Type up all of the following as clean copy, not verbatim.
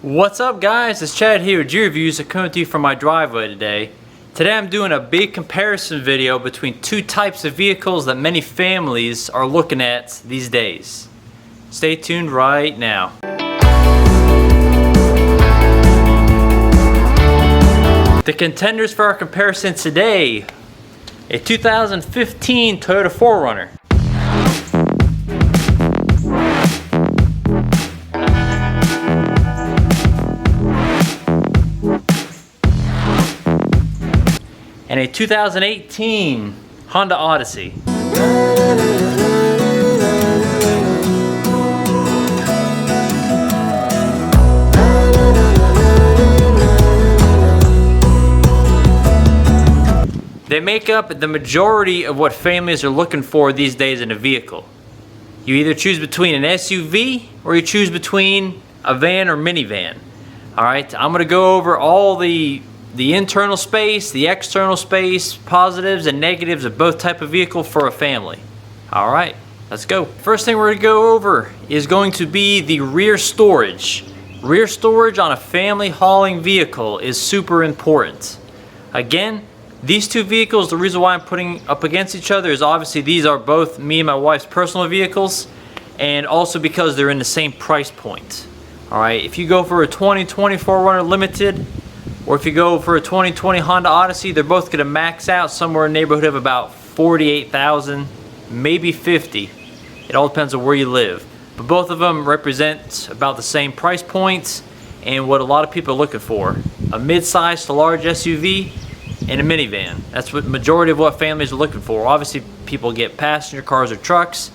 What's up guys, it's Chad here with G-Reviews. I'm coming to you from my driveway today. Today I'm doing a big comparison video between two types of vehicles that many families are looking at these days. Stay tuned right now. The contenders for our comparison today, a 2015 Toyota 4Runner. And a 2018 Honda Odyssey. They make up the majority of what families are looking for these days in a vehicle. You either choose between an SUV or you choose between a van or minivan. Alright, I'm going to go over all the internal space, the external space, positives and negatives of both type of vehicle for a family. Alright, let's go. First thing we're going to go over is going to be the rear storage. Rear storage on a family hauling vehicle is super important. Again, these two vehicles, the reason why I'm putting up against each other is obviously these are both me and my wife's personal vehicles, and also because they're in the same price point. Alright, if you go for a 2020 4Runner Limited, or if you go for a 2020 Honda Odyssey, they're both going to max out somewhere in the neighborhood of about $48,000, maybe $50,000. It all depends on where you live. But both of them represent about the same price points and what a lot of people are looking for. A mid-size to large SUV and a minivan. That's what majority of what families are looking for. Obviously, people get passenger cars or trucks,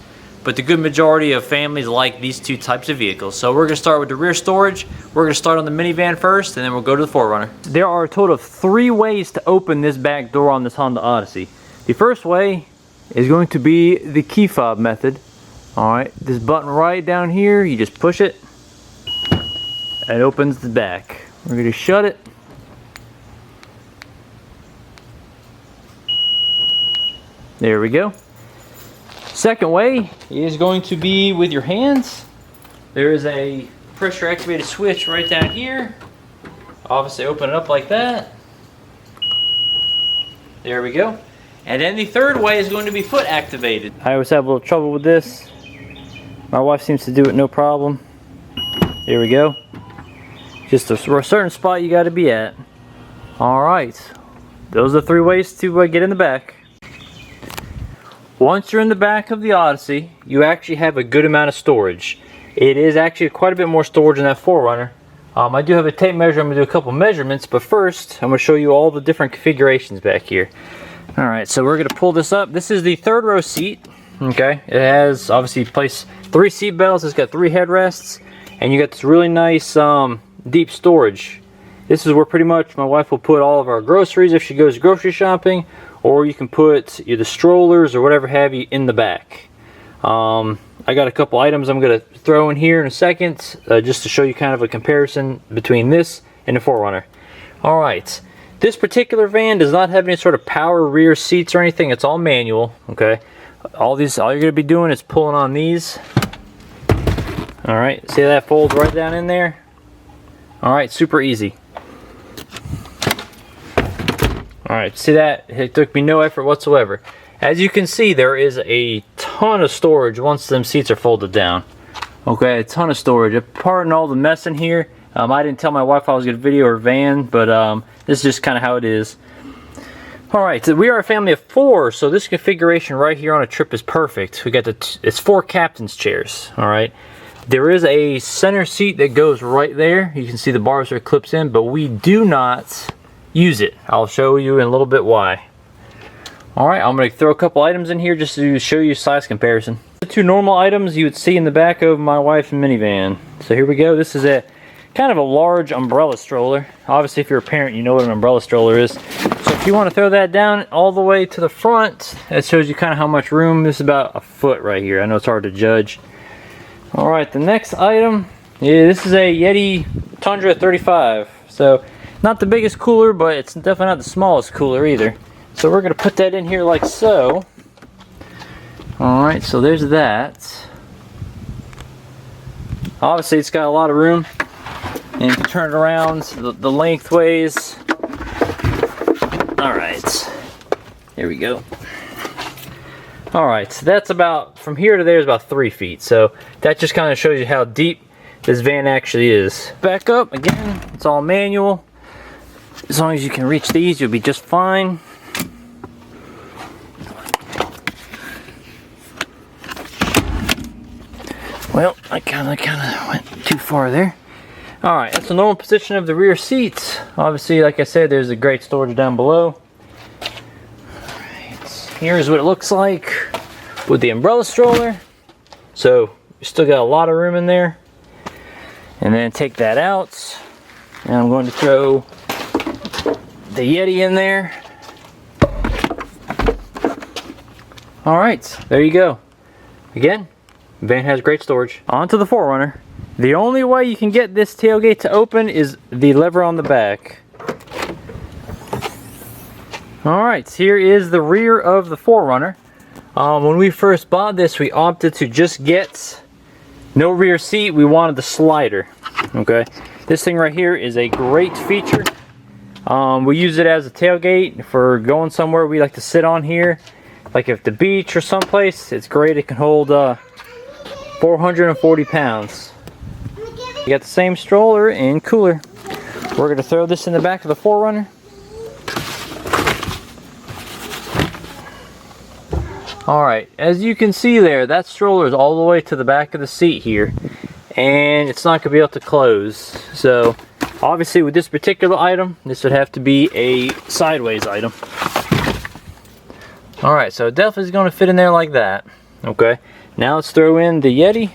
but the good majority of families like these two types of vehicles. So we're going to start with the rear storage. We're going to start on the minivan first, and then we'll go to the 4Runner. There are a total of 3 ways to open this back door on this Honda Odyssey. The first way is going to be the key fob method. Alright, this button right down here, you just push it, and it opens the back. We're going to shut it. There we go. Second way is going to be with your hands. There is a pressure activated switch right down here. Obviously open it up like that. There we go. And then the third way is going to be foot activated. I always have a little trouble with this. My wife seems to do it no problem. There we go. Just a certain spot you got to be at. Alright. Those are 3 ways to get in the back. Once you're in the back of the Odyssey, you actually have a good amount of storage. It is actually quite a bit more storage than that 4Runner. I do have a tape measure. I'm going to do a couple measurements, but first I'm going to show you all the different configurations back here. Alright, so we're going to pull this up. This is the 3rd row seat. Okay, it has obviously placed 3 seat belts. It's got 3 headrests, and you got this really nice deep storage. This is where pretty much my wife will put all of our groceries if she goes grocery shopping, or you can put the strollers or whatever have you in the back. I got a couple items I'm going to throw in here in a second, just to show you kind of a comparison between this and the 4Runner. Alright, this particular van does not have any sort of power rear seats or anything. It's all manual. Okay, all you're going to be doing is pulling on these. Alright, see that folds right down in there? Alright, super easy. Alright, see that? It took me no effort whatsoever. As you can see, there is a ton of storage once them seats are folded down. Okay, a ton of storage. Pardon all the mess in here. I didn't tell my wife I was going to video her van, but this is just kind of how it is. Alright, so we are a family of 4, so this configuration right here on a trip is perfect. We got it's 4 captain's chairs. Alright, there is a center seat that goes right there. You can see the bars are clipped in, but we do not use it. I'll show you in a little bit why. Alright, I'm going to throw a couple items in here just to show you size comparison. The 2 normal items you would see in the back of my wife's minivan. So here we go. This is a kind of a large umbrella stroller. Obviously if you're a parent you know what an umbrella stroller is. So if you want to throw that down all the way to the front, that shows you kind of how much room. This is about a foot right here. I know it's hard to judge. Alright, the next item, this is a Yeti Tundra 35. So not the biggest cooler, but it's definitely not the smallest cooler either. So we're going to put that in here like so. Alright, so there's that. Obviously it's got a lot of room. And turn it around the lengthways. All right, there we go. All right, so that's about, from here to there is about 3 feet. So that just kind of shows you how deep this van actually is. Back up, again, it's all manual. As long as you can reach these, you'll be just fine. Well, I kind of went too far there. All right, that's the normal position of the rear seats. Obviously, like I said, there's a great storage down below. All right, here's what it looks like with the umbrella stroller. So you still got a lot of room in there. And then take that out. And I'm going to throw the Yeti in there. All right, there you go. Again, van has great storage. On to the 4Runner. The only way you can get this tailgate to open is the lever on the back. Alright, here is the rear of the 4Runner. When we first bought this, we opted to just get no rear seat. We wanted the slider. Okay, this thing right here is a great feature. We use it as a tailgate for going somewhere we like to sit on here. Like at the beach or someplace, it's great. It can hold 440 pounds. You got the same stroller and cooler. We're going to throw this in the back of the 4Runner. Alright, as you can see there, that stroller is all the way to the back of the seat here. And it's not going to be able to close. So, obviously with this particular item, this would have to be a sideways item. Alright, so it definitely is going to fit in there like that. Okay, now let's throw in the Yeti.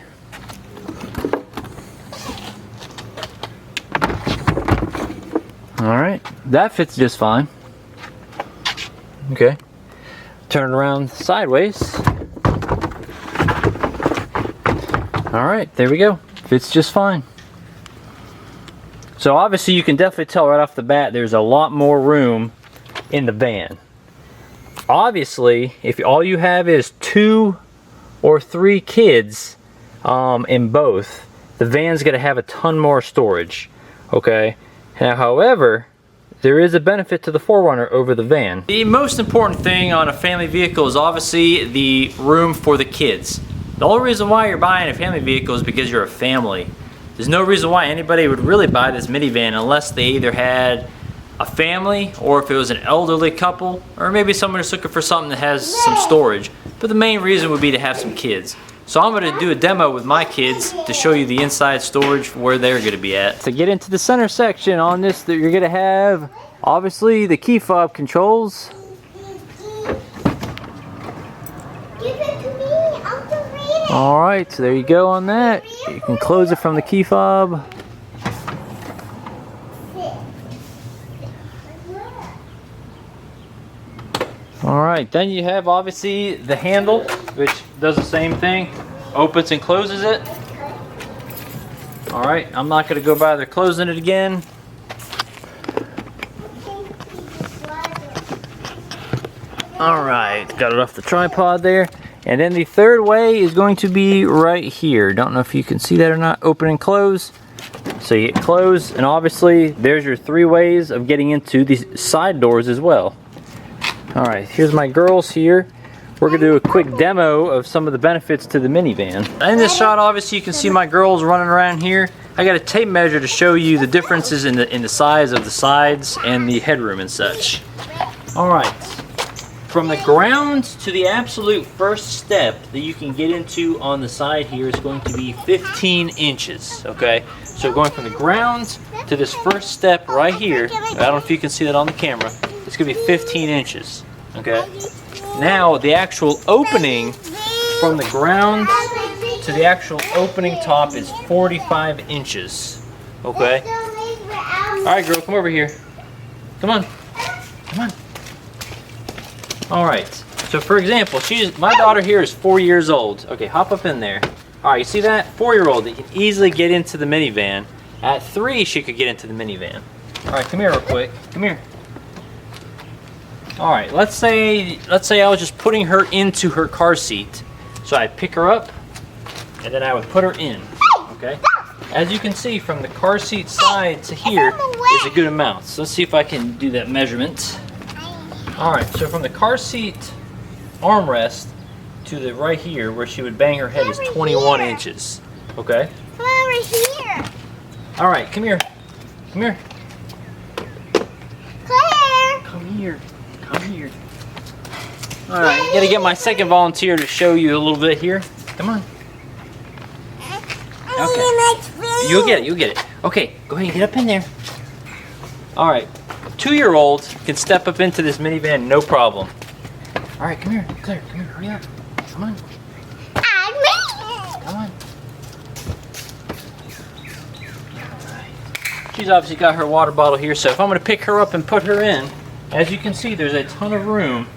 Alright, that fits just fine. Okay, turn it around sideways. Alright, there we go. Fits just fine. So obviously you can definitely tell right off the bat there's a lot more room in the van. Obviously, if all you have is 2 or 3 kids in both, the van's going to have a ton more storage. Okay? Now, however, there is a benefit to the 4Runner over the van. The most important thing on a family vehicle is obviously the room for the kids. The only reason why you're buying a family vehicle is because you're a family. There's no reason why anybody would really buy this minivan unless they either had a family or if it was an elderly couple or maybe someone who's looking for something that has some storage. But the main reason would be to have some kids. So I'm going to do a demo with my kids to show you the inside storage where they're going to be at. To get into the center section on this, you're going to have obviously the key fob controls. Alright, so there you go on that. You can close it from the key fob. Alright, then you have obviously the handle, which does the same thing. Opens and closes it. Alright, I'm not going to go bother closing it again. Alright, got it off the tripod there. And then the third way is going to be right here. Don't know if you can see that or not. Open and close. So you close, and obviously there's your 3 ways of getting into these side doors as well. Alright, here's my girls here. We're going to do a quick demo of some of the benefits to the minivan. In this shot, obviously, you can see my girls running around here. I got a tape measure to show you the differences in the size of the sides and the headroom and such. Alright, from the ground to the absolute first step that you can get into on the side here is going to be 15 inches, okay? So going from the ground to this first step right here, I don't know if you can see that on the camera, it's going to be 15 inches, okay? Now, the actual opening from the ground to the actual opening top is 45 inches, okay? Alright, girl, come over here. Come on. Come on. Alright, so for example, my daughter here is 4 years old. Okay, hop up in there. Alright, you see that? 4-year-old that can easily get into the minivan. At 3, she could get into the minivan. Alright, come here real quick. Come here. Alright, let's say I was just putting her into her car seat. So I'd pick her up, and then I would put her in. Okay? as you can see, from the car seat side to here is a good amount. So let's see if I can do that measurement. Alright, so from the car seat armrest to the right here where she would bang her head is 21 inches. Okay? Come over here. Alright, come here. Come here. Claire. Come here. Come here. Alright, I'm gonna get my second volunteer to show you a little bit here. Come on. Okay. You'll get it, you'll get it. Okay, go ahead and get up in there. Alright, 2-year-old can step up into this minivan, no problem. Alright, come here, Claire, come here, hurry up. Come on. Come on. Alright. She's obviously got her water bottle here, so if I'm gonna pick her up and put her in, as you can see, there's a ton of room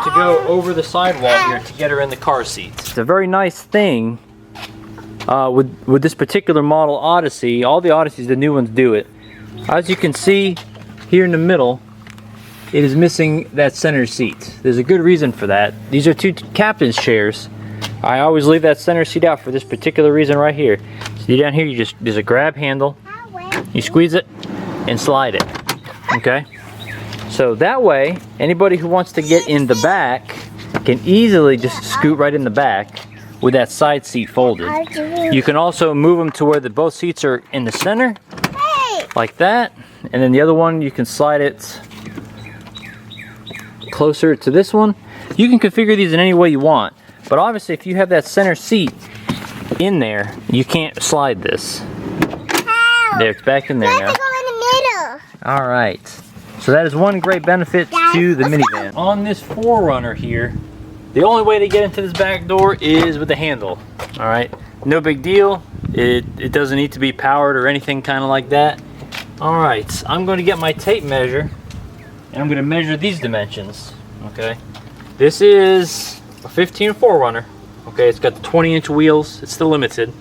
to go over the sidewall here to get her in the car seat. It's a very nice thing with this particular model Odyssey. All the Odysseys, the new ones, do it. As you can see here in the middle, it is missing that center seat. There's a good reason for that. These are 2 captain's chairs. I always leave that center seat out for this particular reason right here. See down here, there's a grab handle. You squeeze it and slide it. Okay? So that way, anybody who wants to get in the back can easily just scoot right in the back with that side seat folded. You can also move them to where both seats are in the center, like that. And then the other one, you can slide it closer to this one. You can configure these in any way you want. But obviously, if you have that center seat in there, you can't slide this. There, it's back in there now. Go in the middle. All right. So that is one great benefit to the minivan. On this 4Runner here, the only way to get into this back door is with the handle. All right, no big deal. It doesn't need to be powered or anything kind of like that. All right, I'm going to get my tape measure and I'm going to measure these dimensions. Okay, this is a 15 4Runner. Okay, it's got the 20-inch wheels. It's still limited.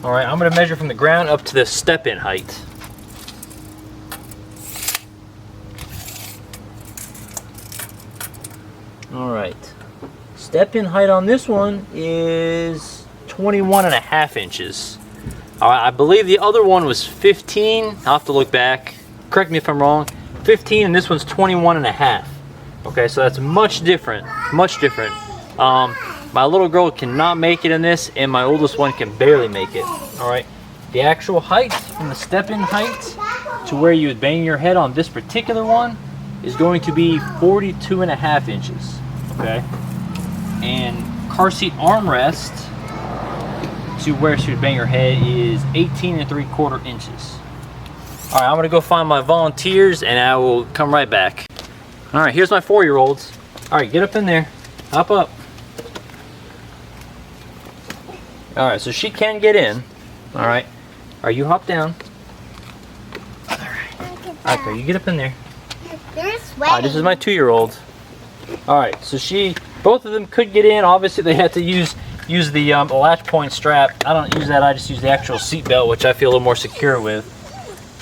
All right, I'm going to measure from the ground up to the step-in height. Alright, step-in height on this one is 21.5 inches. Alright, I believe the other one was 15. I'll have to look back. Correct me if I'm wrong. 15 and this one's 21.5. Okay, so that's much different. Much different. My little girl cannot make it in this and my oldest one can barely make it. Alright, the actual height from the step-in height to where you would bang your head on this particular one is going to be 42.5 inches. Okay, and car seat armrest to where she would bang her head is 18 3/4 inches. All right, I'm gonna go find my volunteers and I will come right back. All right, here's my 4-year-olds. All right, get up in there, hop up. All right, so she can get in. All right, you hop down. All right, okay, you get up in there. They're sweating. This is my 2-year-old. All right, so both of them could get in. Obviously, they had to use the latch point strap. I don't use that. I just use the actual seat belt, which I feel a little more secure with.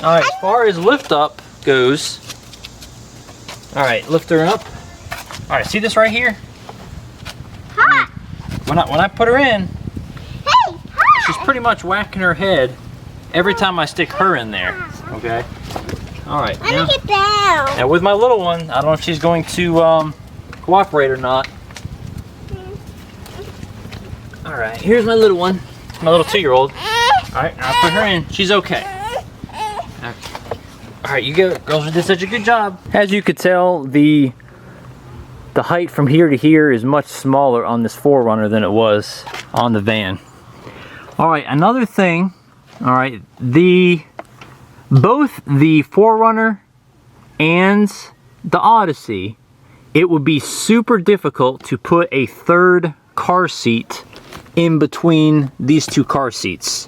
All right, as far as lift up goes, all right, lift her up. All right, see this right here? Hi. When I put her in, Hey, hi. she's pretty much whacking her head every time I stick her in there. Okay. All right. Let me get down. Now with my little one, I don't know if she's going to cooperate or not. All right, here's my little one, my little 2-year-old. All right, I'll put her in. She's okay. All right, you girls did such a good job. As you could tell, the height from here to here is much smaller on this 4Runner than it was on the van. All right, another thing. All right, both the 4Runner and the Odyssey, it would be super difficult to put a third car seat in between these 2 car seats.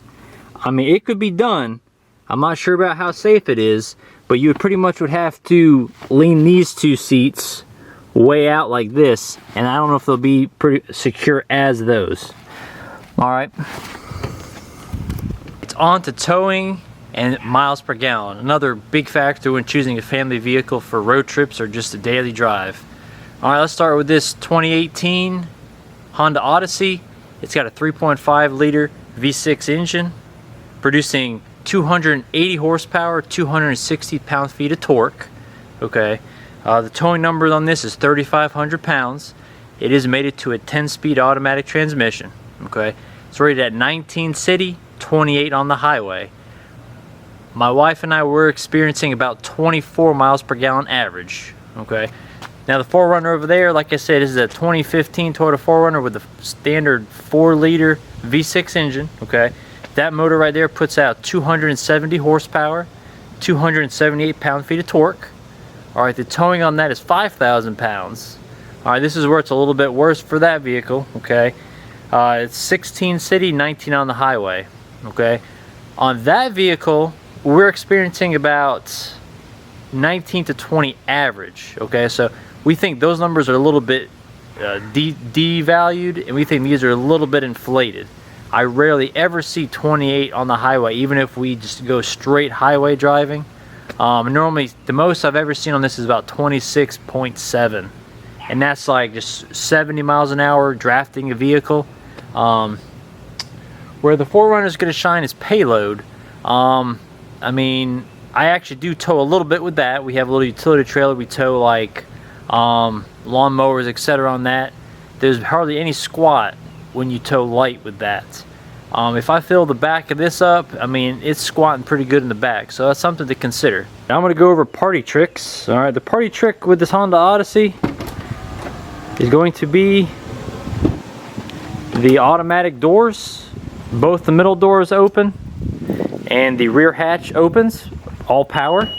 I mean, it could be done. I'm not sure about how safe it is, but you pretty much would have to lean these 2 seats way out like this, and I don't know if they'll be pretty secure as those. All right. It's on to towing and miles per gallon. Another big factor when choosing a family vehicle for road trips or just a daily drive. All right, let's start with this 2018 Honda Odyssey. It's got a 3.5 liter V6 engine. producing 280 horsepower, 260 pound-feet of torque. Okay, the towing number on this is 3,500 pounds. It is mated to a 10-speed automatic transmission. Okay, it's rated at 19 city, 28 on the highway. My wife and I were experiencing about 24 miles per gallon average. Okay, now the 4Runner over there, like I said, is a 2015 Toyota 4Runner with a standard 4-liter V6 engine. Okay, that motor right there puts out 270 horsepower, 278 pound-feet of torque. All right, the towing on that is 5,000 pounds. All right, this is where it's a little bit worse for that vehicle. Okay, it's 16 city, 19 on the highway. Okay, on that vehicle, we're experiencing about 19 to 20 average. Okay, so we think those numbers are a little bit devalued, and we think these are a little bit inflated. I rarely ever see 28 on the highway, even if we just go straight highway driving. Normally, the most I've ever seen on this is about 26.7, and that's like just 70 miles an hour drafting a vehicle. Where the 4Runner is going to shine is payload. I mean, I actually do tow a little bit with that. We have a little utility trailer. We tow like lawnmowers, etc. on that. There's hardly any squat when you tow light with that. If I fill the back of this up, I mean, it's squatting pretty good in the back, so that's something to consider. Now I'm going to go over party tricks. All right, the party trick with this Honda Odyssey is going to be the automatic doors. Both the middle doors open and the rear hatch opens, all power.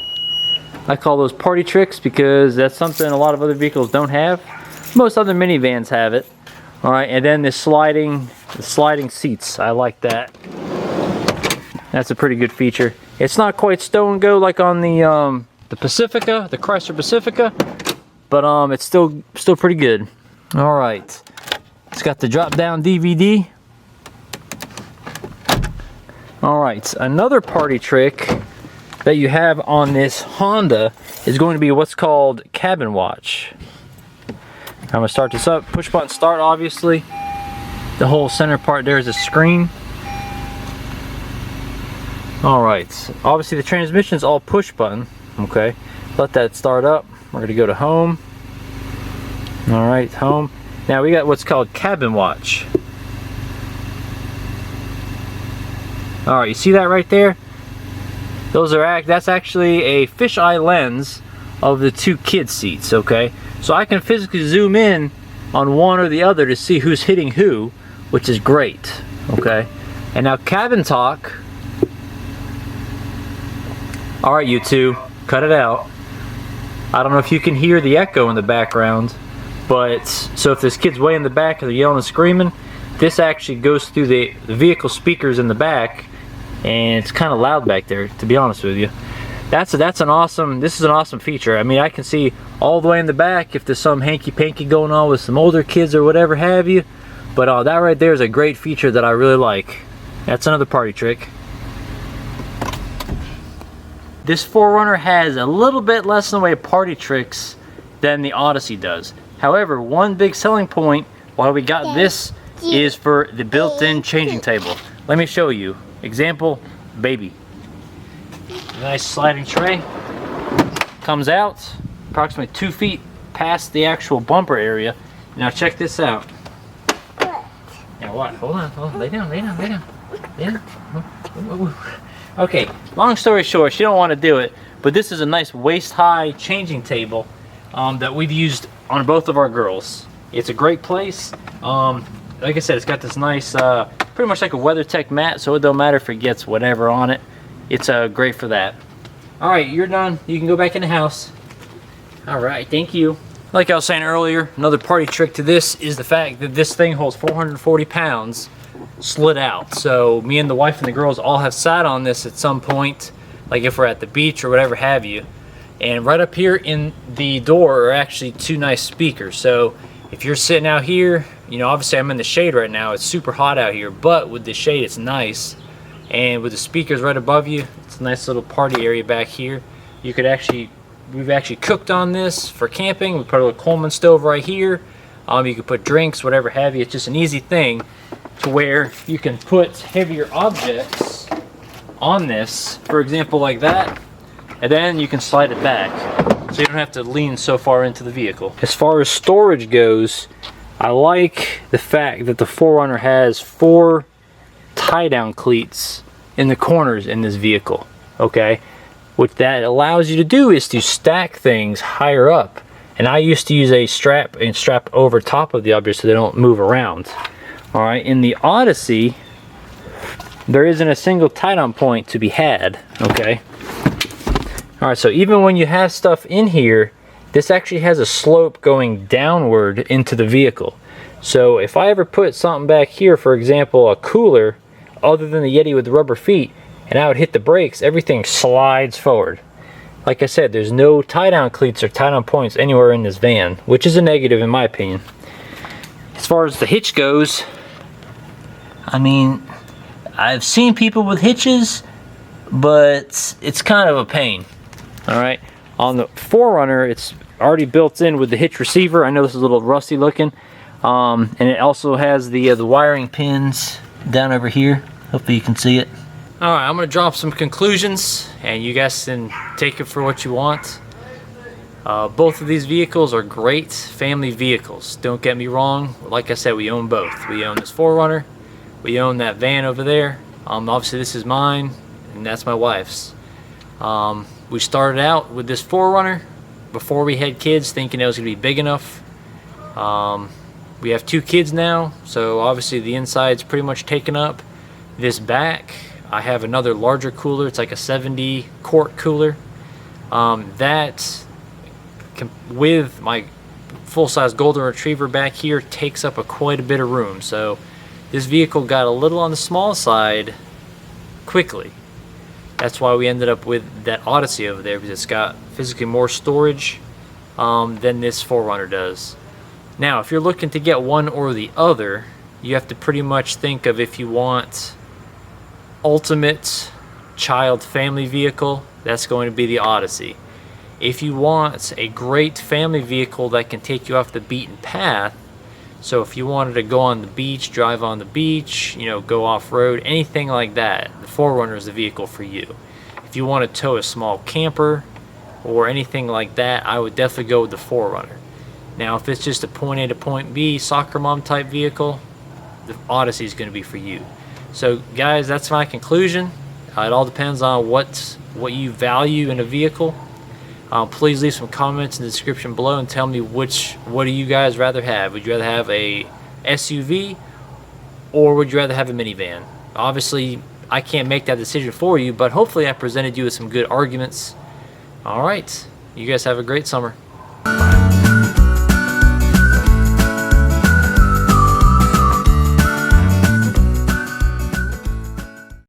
I call those party tricks because that's something a lot of other vehicles don't have. Most other minivans have it. All right, and then the sliding seats. I like that. That's a pretty good feature. It's not quite stow and go like on the Pacifica, the Chrysler Pacifica, but it's still pretty good. All right, it's got the drop-down DVD. All right, another party trick that you have on this Honda is going to be what's called cabin watch. I'm gonna start this up. Push button start, obviously. The whole center part there is a screen. All right, obviously the transmission is all push button. Okay, let that start up. We're gonna go to home. All right, home. Now we got what's called cabin watch. All right, you see that right there? That's actually a fisheye lens of the two kid seats. Okay, so I can physically zoom in on one or the other to see who's hitting who, which is great. Okay, and now cabin talk. All right, you two, cut it out. I don't know if you can hear the echo in the background, but so if this kid's way in the back and they're yelling and screaming, this actually goes through the vehicle speakers in the back, and it's kind of loud back there, to be honest with you. This is an awesome feature. I mean, I can see all the way in the back if there's some hanky-panky going on with some older kids or whatever have you. But that right there is a great feature that I really like. That's another party trick. This 4Runner has a little bit less in the way of party tricks than the Odyssey does. However, one big selling point why we got this is for the built-in changing table. Let me show you. Example, baby. Nice sliding tray. Comes out approximately 2 feet past the actual bumper area. Now check this out. Now what? Hold on. Lay down. Okay, long story short, she don't want to do it, but this is a nice waist-high changing table that we've used on both of our girls. It's a great place. Like I said, it's got this nice, pretty much like a WeatherTech mat, so it don't matter if it gets whatever on it. It's great for that. All right, you're done. You can go back in the house. All right, thank you. Like I was saying earlier, another party trick to this is the fact that this thing holds 440 pounds slid out. So me and the wife and the girls all have sat on this at some point, like if we're at the beach or whatever have you. And right up here in the door are actually two nice speakers. So if you're sitting out here, you know, obviously I'm in the shade right now. It's super hot out here, but with the shade it's nice. And with the speakers right above you, it's a nice little party area back here. You could actually, we've actually cooked on this for camping. We put a little Coleman stove right here. You could put drinks, whatever have you. It's just an easy thing to where you can put heavier objects on this, for example, like that, and then you can slide it back, so you don't have to lean so far into the vehicle. As far as storage goes, I like the fact that the 4Runner has 4 tie-down cleats in the corners in this vehicle, okay? What that allows you to do is to stack things higher up. And I used to use a strap and strap over top of the object so they don't move around. All right, in the Odyssey, there isn't a single tie-down point to be had, okay? All right, so even when you have stuff in here, this actually has a slope going downward into the vehicle. So if I ever put something back here, for example, a cooler, other than the Yeti with the rubber feet, and I would hit the brakes, everything slides forward. Like I said, there's no tie-down cleats or tie-down points anywhere in this van, which is a negative in my opinion. As far as the hitch goes, I mean, I've seen people with hitches, but it's kind of a pain. All right, on the 4Runner, it's already built in with the hitch receiver. I know this is a little rusty looking, and it also has the wiring pins down over here. Hopefully you can see it. All right, I'm gonna drop some conclusions, and you guys can take it for what you want. Both of these vehicles are great family vehicles. Don't get me wrong. Like I said, we own both. We own this 4Runner. We own that van over there. Obviously, this is mine, and that's my wife's. We started out with this 4Runner before we had kids, thinking it was gonna be big enough. We have 2 kids now, so obviously the inside's pretty much taken up. This back, I have another larger cooler. It's like a 70 quart cooler. That, with my full-size golden retriever back here, takes up quite a bit of room. So this vehicle got a little on the small side quickly. That's why we ended up with that Odyssey over there, because it's got physically more storage than this 4Runner does. Now, if you're looking to get one or the other, you have to pretty much think of, if you want ultimate child family vehicle, that's going to be the Odyssey. If you want a great family vehicle that can take you off the beaten path, so if you wanted to go on the beach, drive on the beach, you know, go off-road, anything like that, the 4Runner is the vehicle for you. If you want to tow a small camper or anything like that, I would definitely go with the 4Runner. Now, if it's just a point A to point B soccer mom type vehicle, the Odyssey is going to be for you. So guys, that's my conclusion. It all depends on what you value in a vehicle. Please leave some comments in the description below and tell me what do you guys rather have. Would you rather have a SUV, or would you rather have a minivan? Obviously, I can't make that decision for you, but hopefully I presented you with some good arguments. All right, you guys have a great summer.